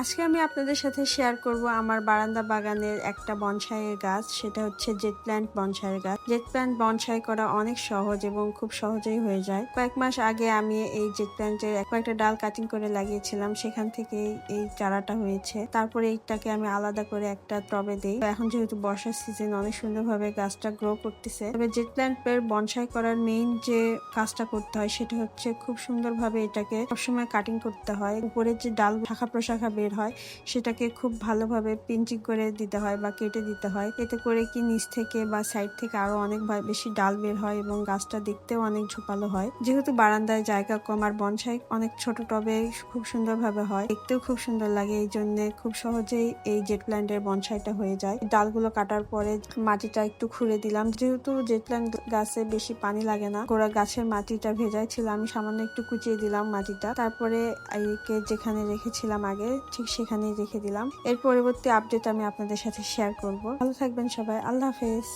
আজকে আমি আপনাদের সাথে শেয়ার করব আমার বারান্দা বাগানের একটা বনসাইয়ের গাছ। সেটা হচ্ছে জেট প্ল্যান্ট বনসাইয়ের গাছ। জেট প্ল্যান্ট বনসাই করা অনেক সহজ এবং খুব সহজেই হয়ে যায়। কয়েক মাস আগে আমি এই জেট প্ল্যান্টের কয়েকটা ডাল কাটিং করে লাগিয়েছিলাম, সেখান থেকে এই চারাটা হয়েছে। তারপরে এইটাকে আমি আলাদা করে একটা টবে দিই। এখন যেহেতু বর্ষার সিজন, অনেক সুন্দরভাবে গাছটা গ্রো করতেছে। তবে জেট প্ল্যান্টের বনসাই করার মেইন যে কাজটা করতে হয় সেটা হচ্ছে খুব সুন্দরভাবে এটাকে সবসময় কাটিং করতে হয়। উপরে যে ডাল শাখা প্রশাখা বের হয় সেটাকে খুব ভালোভাবে পিঞ্চিং করে দিতে হয় বা কেটে দিতে হয়। এতে করে কি নিচ থেকে বা সাইড থেকে আরো অনেক বেশি ডাল বের হয় এবং গাছটা দেখতেও অনেক ঝোপালো হয়। যেহেতু বারান্দায় জায়গা কম আর বনসাই অনেক ছোট টবে খুব সুন্দরভাবে হয়, দেখতেও খুব সুন্দর লাগে। এই জন্য খুব সহজেই এই জেট প্ল্যান্টের বনসাইটা হয়ে যায়। ডালগুলো কাটার পরে মাটিটা একটু খুঁড়ে দিলাম। যেহেতু জেট প্ল্যান্ট গাছে বেশি পানি লাগে না, গোড়া গাছের মাটিটা ভেজাই ছিল, আমি সামান্য একটু কুচিয়ে দিলাম মাটিটা। তারপরে একে যেখানে রেখেছিলাম আগে ঠিক সেখানেই রেখে দিলাম। এর পরবর্তী আপডেট আমি আপনাদের সাথে শেয়ার করব। ভালো থাকবেন সবাই, আল্লাহ হাফেজ।